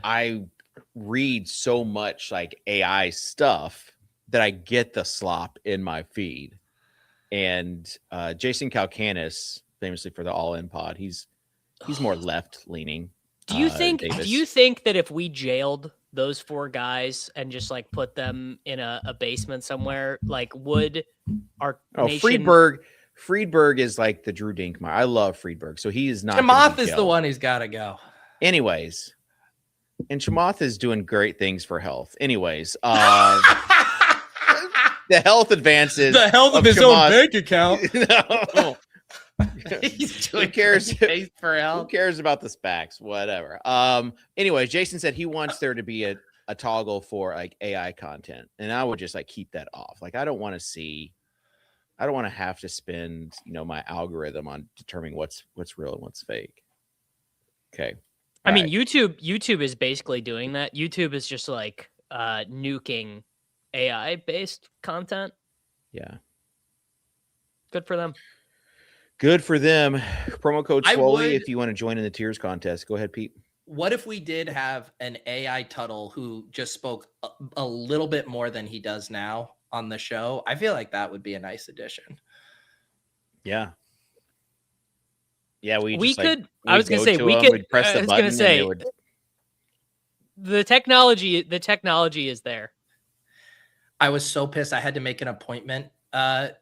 I read so much like AI stuff that I get the slop in my feed. And Jason Calcanis, famously for the All In Pod, he's more left leaning. Do you think that if we jailed those four guys and just like put them in a basement somewhere, like would our nation... Friedberg is like the Drew Dinkmeyer. I love Friedberg, so he is not. Chamath is the one who's got to go. Anyways, and Chamath is doing great things for health. Anyways, the health advances. The health of his Chamath, own bank account. No. Who cares? For health? Who cares about the SPACs? Whatever. Anyways, Jason said he wants there to be a toggle for like AI content, and I would just like keep that off. Like, I don't want to have to spend, my algorithm on determining what's real and what's fake. Okay. I mean, YouTube is basically doing that. YouTube is just like nuking AI based content. Yeah. Good for them. Good for them. Promo code Swoley if you want to join in the tiers contest. Go ahead, Pete. What if we did have an AI Tuttle who just spoke a little bit more than he does now on the show? I feel like that would be a nice addition. Yeah. Yeah, we could. I was gonna say we could press the button. The technology is there. I was so pissed. I had to make an appointment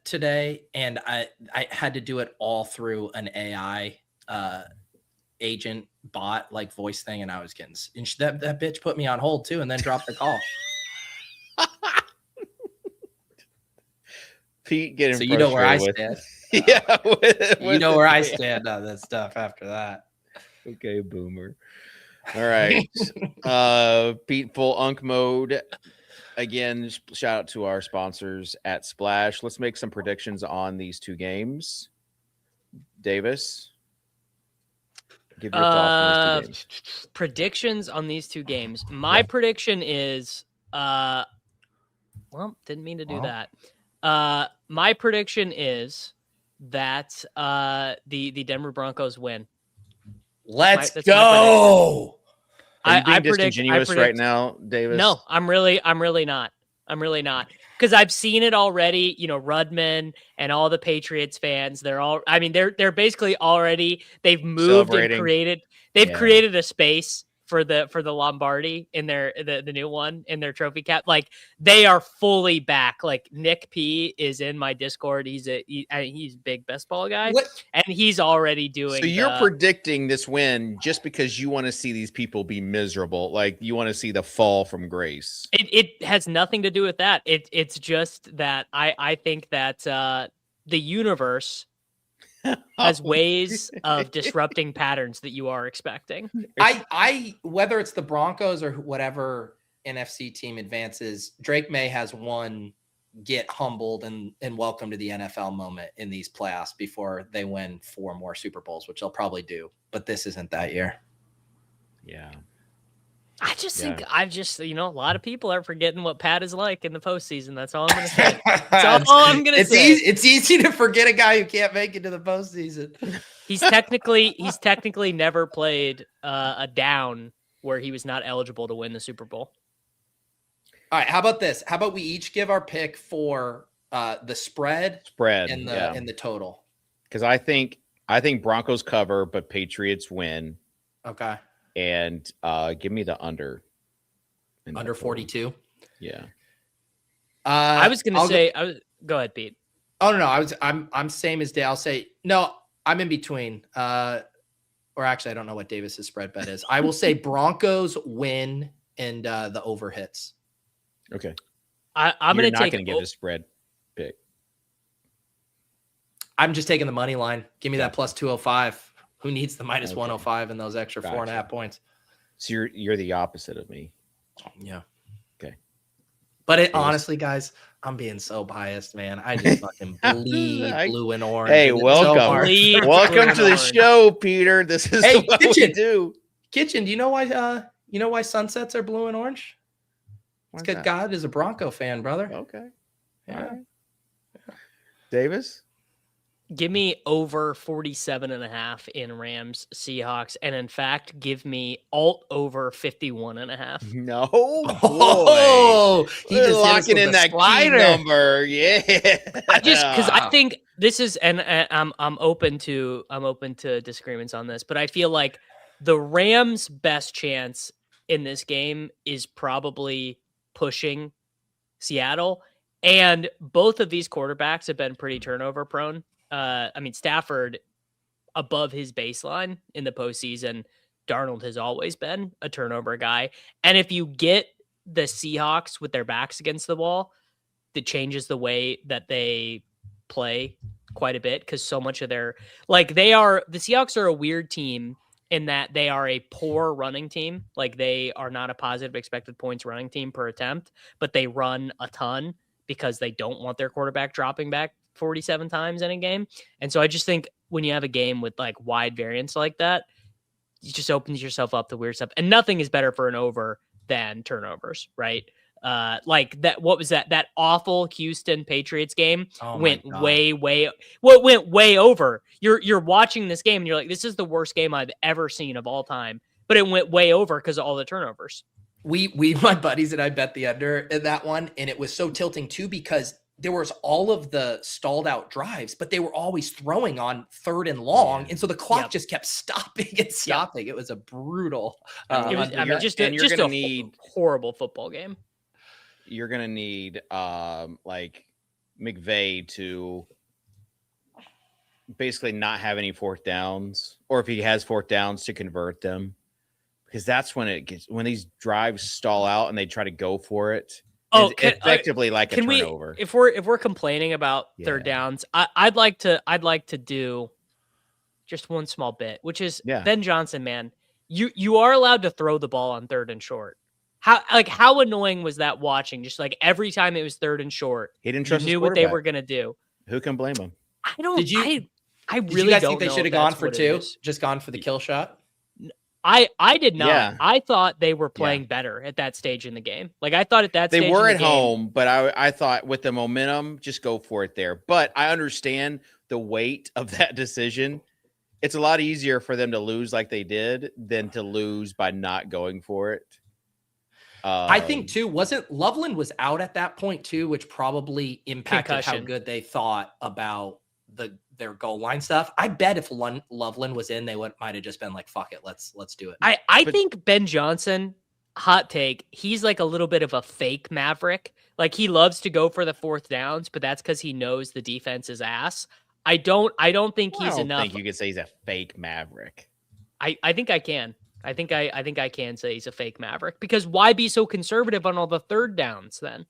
today, and I had to do it all through an AI agent bot like voice thing, and I was getting that bitch put me on hold too, and then dropped the call. Pete getting so you know where I stand. Yeah, you know where I stand on this stuff after that. Okay, boomer. All right. Pete, full unk mode. Again, shout out to our sponsors at Splash. Let's make some predictions on these two games. Davis, give your thoughts on these two games. Predictions on these two games. My prediction is didn't mean to do that. My prediction is that the Denver Broncos win. Let's go. I predict right now, Davis. No, I'm really not. Because I've seen it already. Rudman and all the Patriots fans. They're basically already. They've moved and created. They've created a space for the Lombardi in the new one in their trophy cap. Like, they are fully back. Like, Nick P is in my Discord. He's a big best ball guy, and he's already doing. So you're predicting this win just because you want to see these people be miserable. Like, you want to see the fall from grace. It has nothing to do with that. It's just that I think that the universe has ways of disrupting patterns that you are expecting. I whether it's the Broncos or whatever NFC team advances, Drake May has one get humbled and welcome to the NFL moment in these playoffs before they win 4 more Super Bowls, which they'll probably do. But this isn't that year. Yeah. I just think a lot of people are forgetting what Pat is like in the postseason. That's all I'm going to say. That's all I'm going to say. It's easy to forget a guy who can't make it to the postseason. He's technically never played a down where he was not eligible to win the Super Bowl. All right. How about this? How about we each give our pick for the spread and the total? Because I think Broncos cover, but Patriots win. Okay. And give me the under. Under 42. Yeah. I was gonna say. Go ahead, Pete. Oh no, I'm same as Dave. I'll say no. I'm in between. Or actually, I don't know what Davis's spread bet is. I will say Broncos win and the over hits. Okay. I'm You're gonna not take. Gonna give a spread pick. I'm just taking the money line. Give me that plus 205. Who needs the minus 105 and those extra 4.5 points? So you're the opposite of me. Yeah. Okay. But honestly, guys, I'm being so biased, man. I just fucking bleed blue and orange. Hey, and welcome. Welcome to the show, Peter. This is what we do. Kitchen, do you know why sunsets are blue and orange? It's because God is a Bronco fan, brother. Okay. Yeah. All right. Davis? Give me over 47.5 in Rams Seahawks. And in fact, give me alt over 51.5. No. Oh, he's locking in that key number. Yeah. Because I think this is, and I'm open to disagreements on this, but I feel like the Rams' best chance in this game is probably pushing Seattle. And both of these quarterbacks have been pretty turnover prone. Stafford above his baseline in the postseason. Darnold has always been a turnover guy. And if you get the Seahawks with their backs against the wall, that changes the way that they play quite a bit. Cause so much of the Seahawks are a weird team in that they are a poor running team. Like they are not a positive expected points running team per attempt, but they run a ton because they don't want their quarterback dropping back 47 times in a game. And so I just think when you have a game with like wide variance like that, you just opens yourself up to weird stuff. And nothing is better for an over than turnovers, right? Like that, what was that awful Houston Patriots game went way over. You're watching this game and you're like, this is the worst game I've ever seen of all time, but it went way over because of all the turnovers. My buddies and I bet the under in that one. And it was so tilting too, because there was all of the stalled out drives, but they were always throwing on 3rd and long. And so the clock just kept stopping and stopping. It was a brutal, just a horrible football game. You're going to need like McVay to basically not have any 4th downs, or if he has 4th downs to convert them, because that's when these drives stall out and they try to go for it. Effectively like a turnover. If we're complaining about 3rd downs, I'd like to do just one small bit, which is Ben Johnson, man. You are allowed to throw the ball on 3rd and short. How annoying was that watching? Just like every time it was 3rd and short, he didn't trust. You knew what they were gonna do. Who can blame him? I don't. Did you really guys think they should have gone for 2? Just gone for the kill shot? I did not. Yeah. I thought they were playing better at that stage in the game. Like I thought at that stage they were at home, but I thought with the momentum, just go for it there. But I understand the weight of that decision. It's a lot easier for them to lose like they did than to lose by not going for it. I think too, wasn't Loveland was out at that point too, which probably impacted how good they thought about their goal line stuff. I bet if Loveland was in, they might have just been like, fuck it, let's do it. I think Ben Johnson, hot take, he's like a little bit of a fake Maverick. Like he loves to go for the 4th downs, but that's because he knows the defense is ass. I don't think he's enough. I think you could say he's a fake Maverick. I think I can. I think I can say he's a fake Maverick, because why be so conservative on all the 3rd downs then?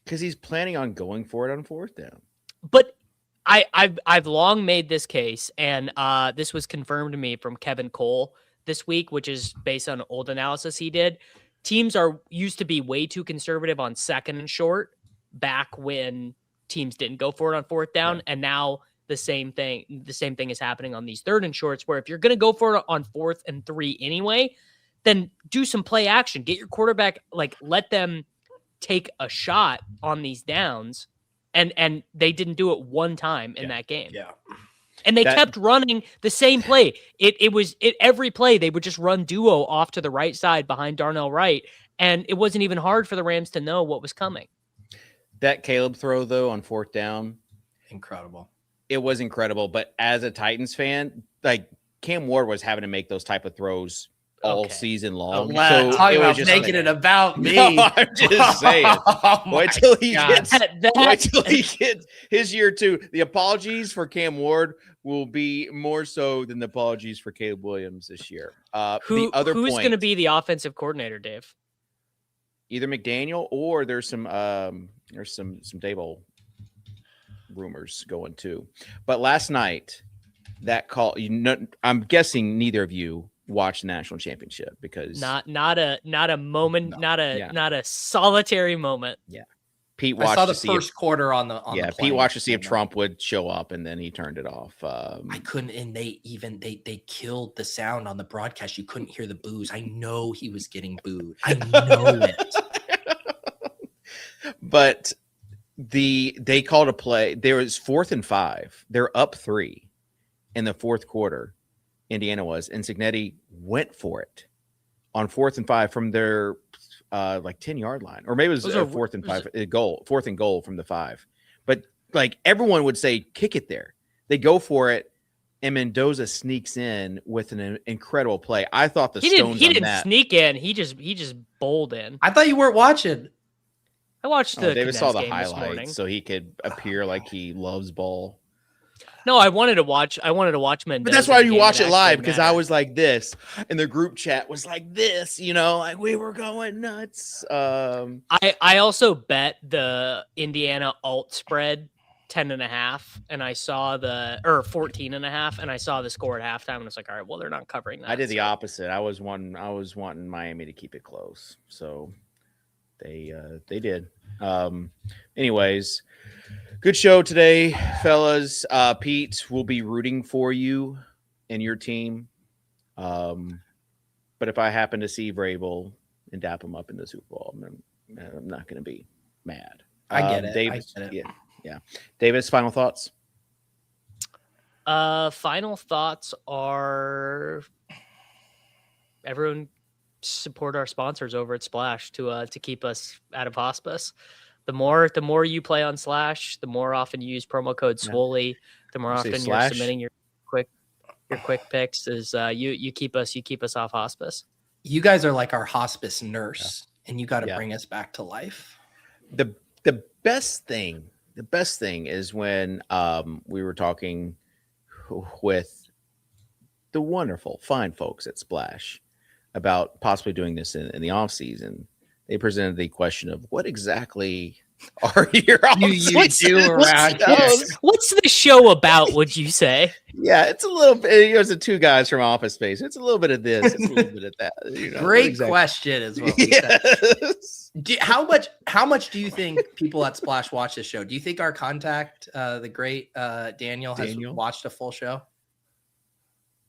Because he's planning on going for it on 4th down. But I've long made this case, and this was confirmed to me from Kevin Cole this week, which is based on old analysis he did. Teams used to be way too conservative on second and short back when teams didn't go for it on fourth down, and now the same thing is happening on these third and shorts, where if you're going to go for it on 4th and 3 anyway, then do some play action. Get your quarterback, let them take a shot on these downs. And they didn't do it one time in that game. Yeah. And they kept running the same play. It was every play they would just run duo off to the right side behind Darnell Wright, and it wasn't even hard for the Rams to know what was coming. That Caleb throw though on 4th down, incredible. It was incredible, but as a Titans fan, Cam Ward was having to make those type of throws all season long. So talking about making it about me. No, I'm just saying. Wait till he gets his year 2. The apologies for Cam Ward will be more so than the apologies for Caleb Williams this year. Who's going to be the offensive coordinator, Dave? Either McDaniel or there's some Dable rumors going too. But last night, that call, I'm guessing neither of you watched the national championship because not a moment, not a solitary moment. Yeah. Pete watched I saw the first quarter on the Pete watched to see if Trump would show up, and then he turned it off. I couldn't, and they killed the sound on the broadcast. You couldn't hear the boos. I know he was getting booed. I know it. But they called a play. There was 4th and 5. They're up 3 in the 4th quarter. Indiana was, and Cignetti went for it on 4th and 5 from their 10-yard line, or maybe it was a 4th and 5 4th and goal from the 5. But everyone would say, kick it there. They go for it, and Mendoza sneaks in with an incredible play. I thought he didn't sneak in. He just bowled in. I thought you weren't watching. I watched the. David saw the highlights, so he could appear like he loves ball. No, I wanted to watch Mendoza. But that's why you watch it live, because I was like this, and the group chat was like this, we were going nuts. I also bet the Indiana alt spread 10.5, and I saw 14.5, and I saw the score at halftime, and I was like, all right, well, they're not covering that. I did the opposite. I was wanting Miami to keep it close, so they did. Anyways. Good show today, fellas. Pete will be rooting for you and your team. But if I happen to see Vrabel and dap him up in the Super Bowl, I'm not going to be mad. I get it. Davis, yeah. Davis, final thoughts? Final thoughts are everyone support our sponsors over at Splash to keep us out of hospice. The more you play on Slash, the more often you use promo code SWOLY, the more often you're submitting your quick picks. Is you keep us off hospice. You guys are like our hospice nurse, and you got to bring us back to life. The best thing is when we were talking with the wonderful, fine folks at Splash about possibly doing this in the off season. They presented the question of what exactly are your What's the show about, would you say? Yeah, it's a little bit. It was the 2 guys from Office Space. It's a little bit of this, it's a little bit of that. Great question is what we said. How much do you think people at Splash watch this show? Do you think our contact, the great Daniel, has watched a full show?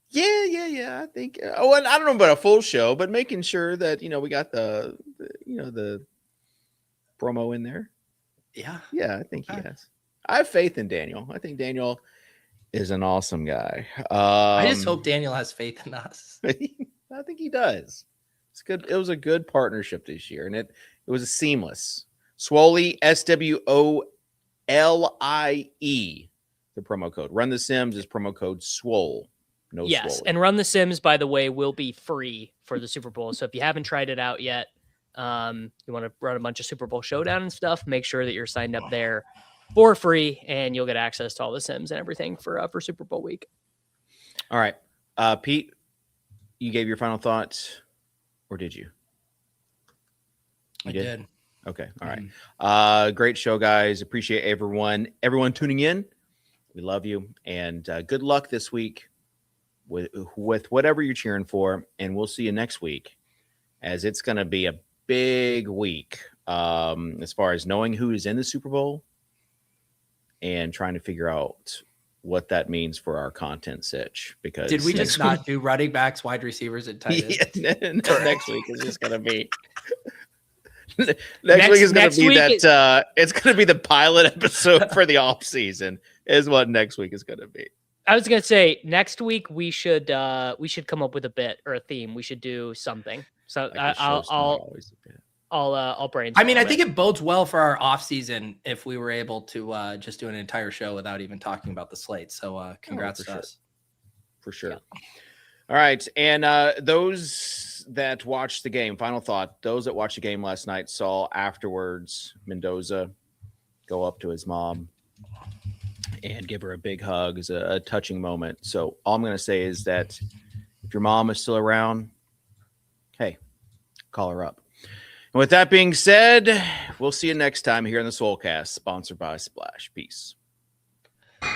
Yeah. I think. Oh, and I don't know about a full show, but making sure that we got the promo in there. Yeah. I think he has. I have faith in Daniel. I think Daniel is an awesome guy. I just hope Daniel has faith in us. I think he does. It's good. It was a good partnership this year, and it was a seamless. Swoly, SWOLIE. The promo code. Run the Sims is promo code SWOLE. No yes, swollen. And Run the Sims, by the way, will be free for the Super Bowl. So if you haven't tried it out yet, you want to run a bunch of Super Bowl showdown and stuff, make sure that you're signed up there for free, and you'll get access to all the Sims and everything for Super Bowl week. All right. Pete, you gave your final thoughts, or did you? I did. Okay. All right. Great show, guys. Appreciate everyone tuning in. We love you, and good luck this week with whatever you're cheering for, and we'll see you next week, as it's going to be a big week as far as knowing who is in the Super Bowl and trying to figure out what that means for our content sitch. Because did we just not do running backs, wide receivers, and tight ends? Yeah, next week is just going to be. Next week is going to be that. It's going to be the pilot episode for the off season. Is what next week is going to be. I was going to say next week we should come up with a bit or a theme. We should do something. So Like I'll brainstorm. I mean, I think it bodes well for our off season if we were able to just do an entire show without even talking about the slate. So congrats to us. For sure. Yeah. All right. And those that watched the game, final thought, those that watched the game last night saw afterwards Mendoza go up to his mom and give her a big hug. It's a touching moment. So all I'm going to say is that if your mom is still around, hey, call her up. And with that being said, we'll see you next time here on the Soulcast, sponsored by Splash. Peace. Can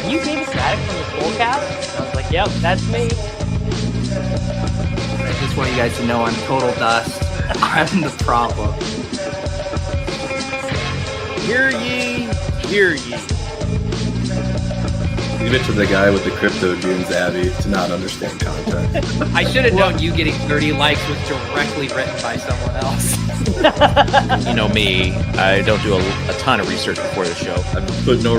you name Static from the Soulcast? I was like, yep, that's me. I just want you guys to know I'm total dust. I'm the problem. Hear ye, hear ye. Leave it to the guy with the crypto dunes, Abby, to not understand content. I should have known you getting 30 likes was directly written by someone else. You know me, I don't do a ton of research before the show. I put no